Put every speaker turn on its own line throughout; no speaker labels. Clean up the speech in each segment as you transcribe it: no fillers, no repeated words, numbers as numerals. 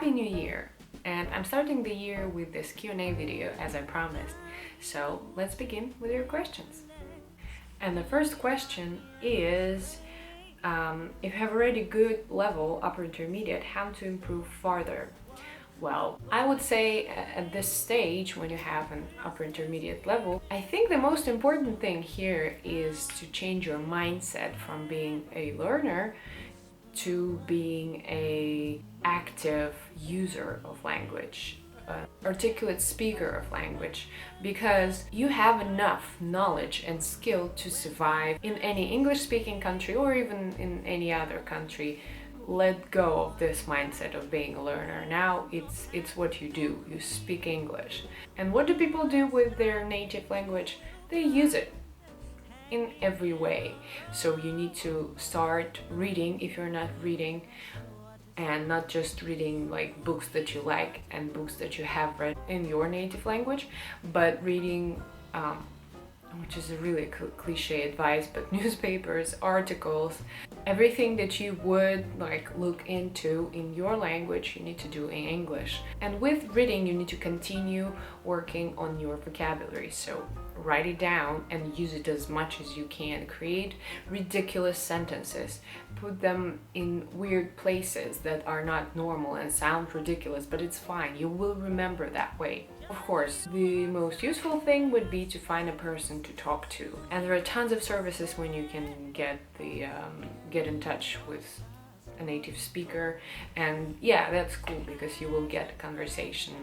Happy New Year! And I'm starting the year with this Q&A video as I promised. So let's begin with your questions. And the first question is, if you have already good level, upper intermediate, how to improve farther? Well, I would say at this stage, when you have an upper intermediate level, I think the most important thing here is to change your mindset from being a learner to being an active user of language, articulate speaker of language, because you have enough knowledge and skill to survive in any English-speaking country or even in any other country. Let go of this mindset of being a learner. Now it's what you do. You speak English. And what do people do with their native language? They use it in every way. So you need to start reading if you're not reading, and not just reading like books that you like and books that you have read in your native language, but reading which is a really cliche advice, but newspapers, articles, everything that you would like look into in your language, you need to do in English. And with reading, you need to continue working on your vocabulary. So write it down and use it as much as you can. Create ridiculous sentences. Put them in weird places that are not normal and sound ridiculous, but it's fine. You will remember that way. Of course, the most useful thing would be to find a person to talk to. And there are tons of services when you can get in touch with a native speaker. And yeah, that's cool because you will get a conversation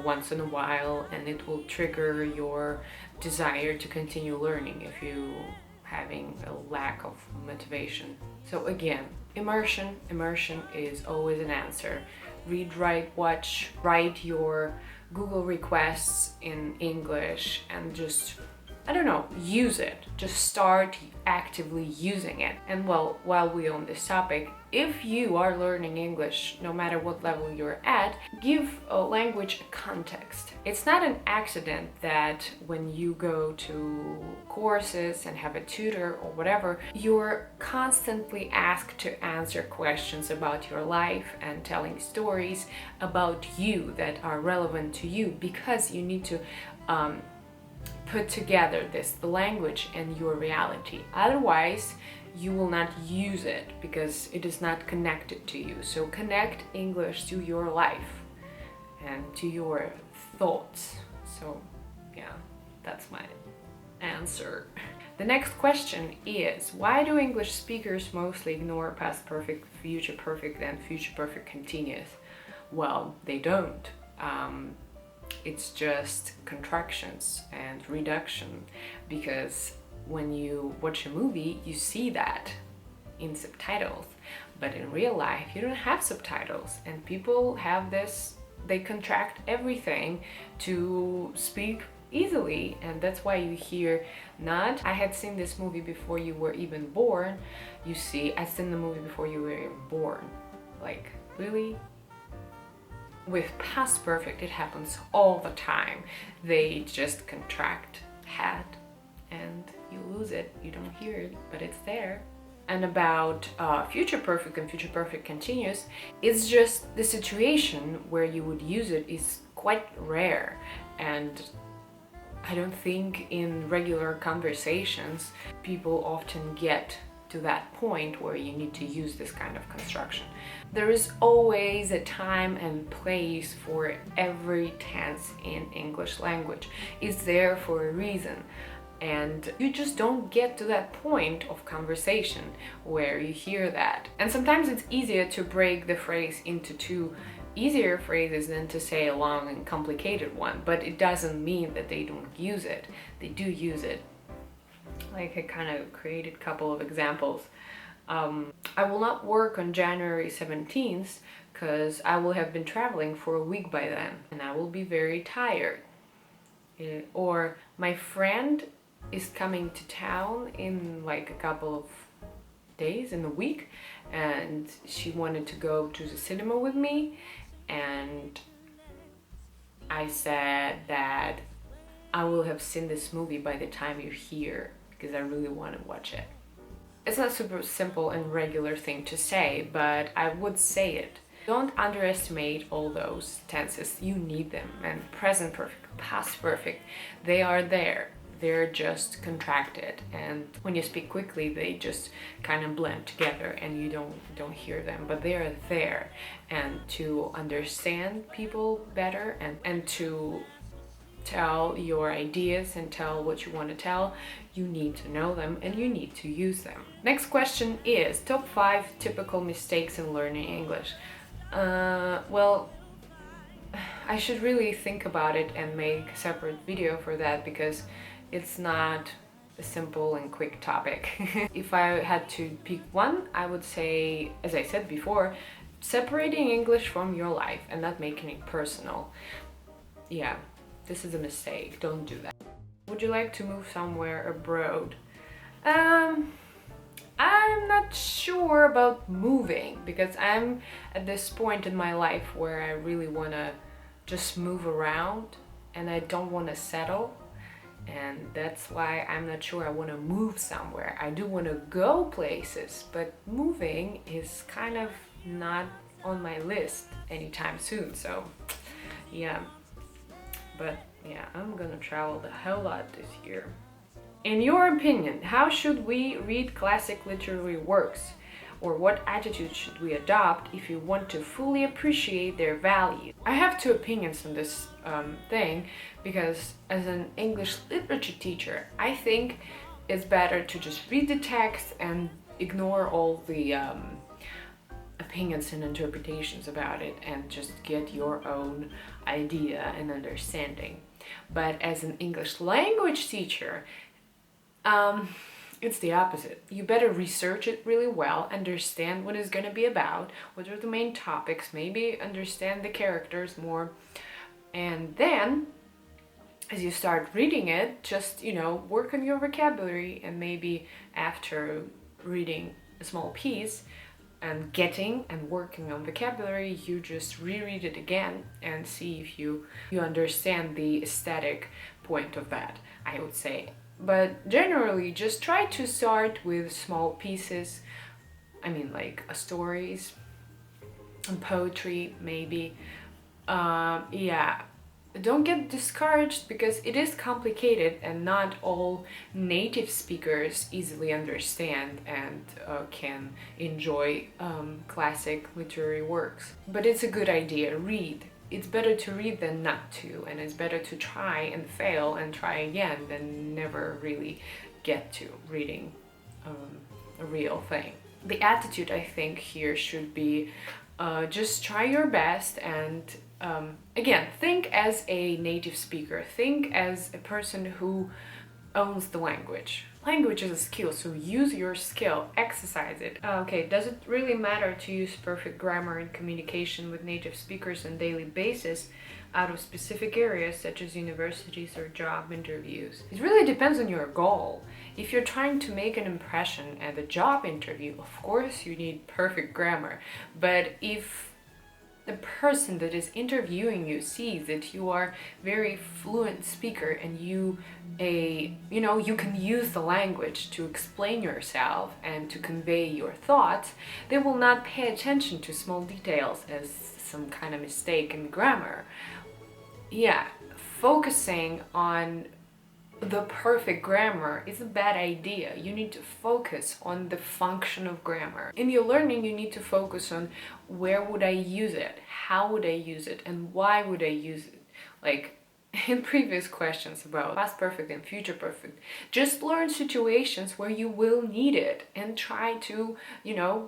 once in a while, and it will trigger your desire to continue learning if you having a lack of motivation. So again, immersion is always an answer. Read, write, watch, write your Google requests in English and just, I don't know, use it. Just start actively using it. And well, while we're on this topic, if you are learning English, no matter what level you're at, give a language a context. It's not an accident that when you go to courses and have a tutor or whatever, you're constantly asked to answer questions about your life and telling stories about you that are relevant to you, because you need to put together the language and your reality. Otherwise, you will not use it because it is not connected to you. So connect English to your life and to your thoughts. So yeah, that's my answer. The next question is, why do English speakers mostly ignore past perfect, future perfect, and future perfect continuous? Well, they don't. It's just contractions and reduction, because when you watch a movie, you see that in subtitles, but in real life, you don't have subtitles, and people have this, they contract everything to speak easily, and that's why you hear not, I had seen this movie before you were even born, you see, I seen the movie before you were even born. Like, really? With past perfect, it happens all the time. They just contract had and you lose it. You don't hear it, but it's there. And about future perfect and future perfect continuous, it's just the situation where you would use it is quite rare. And I don't think in regular conversations people often get to that point where you need to use this kind of construction. There is always a time and place for every tense in English language. It's there for a reason. And you just don't get to that point of conversation where you hear that. And sometimes it's easier to break the phrase into two easier phrases than to say a long and complicated one, but it doesn't mean that they don't use it. They do use it. Like, I kind of created a couple of examples. I will not work on January 17th because I will have been traveling for a week by then and I will be very tired. Or my friend is coming to town in like a couple of days, in a week, and she wanted to go to the cinema with me, and I said that I will have seen this movie by the time you're here because I really want to watch it. It's not super simple and regular thing to say, but I would say it. Don't underestimate all those tenses. You need them. And present perfect, past perfect, they are there. They're just contracted, and when you speak quickly they just kind of blend together and you don't hear them, but they're there. And to understand people better and to tell your ideas and tell what you want to tell, you need to know them and you need to use them. Next question is top 5 typical mistakes in learning English. Well, I should really think about it and make a separate video for that, because it's not a simple and quick topic. If I had to pick one, I would say, as I said before, separating English from your life and not making it personal. Yeah, this is a mistake. Don't do that. Would you like to move somewhere abroad? I'm not sure about moving, because I'm at this point in my life where I really want to just move around and I don't want to settle. And that's why I'm not sure I want to move somewhere. I do want to go places, but moving is kind of not on my list anytime soon. So yeah, but yeah, I'm gonna travel the hell lot this year. In your opinion, how should we read classic literary works? Or what attitude should we adopt if you want to fully appreciate their value? I have two opinions on this thing, because as an English literature teacher, I think it's better to just read the text and ignore all the opinions and interpretations about it and just get your own idea and understanding. But as an English language teacher, it's the opposite. You better research it really well, understand what it's going to be about, what are the main topics, maybe understand the characters more, and then as you start reading it, just, work on your vocabulary, and maybe after reading a small piece and getting and working on vocabulary, you just reread it again and see if you understand the aesthetic point of that, I would say. But generally, just try to start with small pieces. I mean, like stories and poetry, maybe. Yeah, don't get discouraged, because it is complicated and not all native speakers easily understand and can enjoy classic literary works. But it's a good idea. Read. It's better to read than not to, and it's better to try and fail and try again than never really get to reading a real thing. The attitude, I think, here should be just try your best, and again, think as a native speaker, think as a person who owns the language. Language is a skill, so use your skill, exercise it. Okay, does it really matter to use perfect grammar in communication with native speakers on a daily basis out of specific areas such as universities or job interviews? It really depends on your goal. If you're trying to make an impression at a job interview, of course you need perfect grammar. But if the person that is interviewing you sees that you are very fluent speaker and you can use the language to explain yourself and to convey your thoughts, they will not pay attention to small details as some kind of mistake in grammar. Yeah, focusing on the perfect grammar is a bad idea. You need to focus on the function of grammar. In your learning, you need to focus on where would I use it, how would I use it, and why would I use it. Like in previous questions about past perfect and future perfect, just learn situations where you will need it and try to,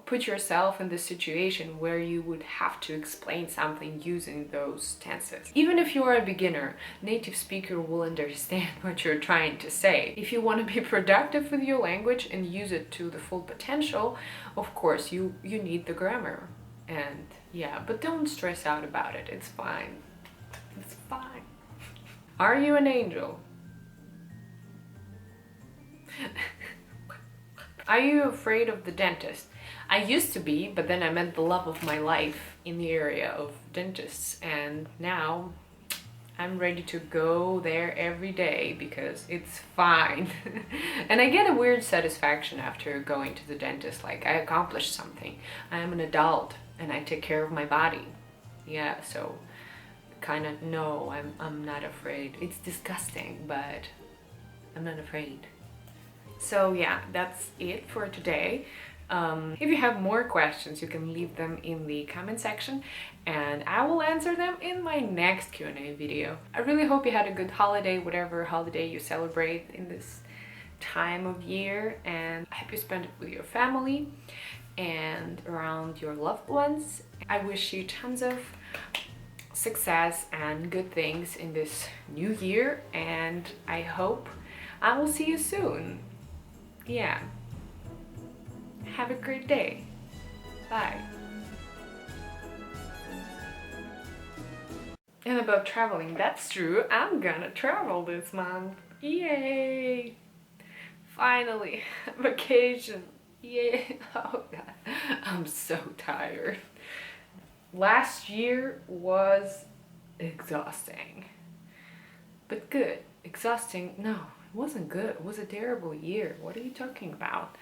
put yourself in the situation where you would have to explain something using those tenses. Even if you are a beginner, native speaker will understand what you're trying to say. If you want to be productive with your language and use it to the full potential, of course you need the grammar. And yeah, but don't stress out about it. It's fine. It's fine. Are you an angel? Are you afraid of the dentist? I used to be, but then I met the love of my life in the area of dentists, and now I'm ready to go there every day because it's fine. And I get a weird satisfaction after going to the dentist, like I accomplished something. I am an adult and I take care of my body. Yeah, so kind of no, I'm not afraid. It's disgusting, but I'm not afraid. So yeah, that's it for today. If you have more questions, you can leave them in the comment section and I will answer them in my next Q&A video. I really hope you had a good holiday, whatever holiday you celebrate in this time of year, and I hope you spend it with your family and around your loved ones. I wish you tons of success and good things in this new year, and I hope I will see you soon. Yeah. Have a great day. Bye. And about traveling, that's true. I'm gonna travel this month. Yay! Finally, vacation. Yay! Oh god, I'm so tired. Last year was exhausting, but good. Exhausting? No, it wasn't good. It was a terrible year. What are you talking about?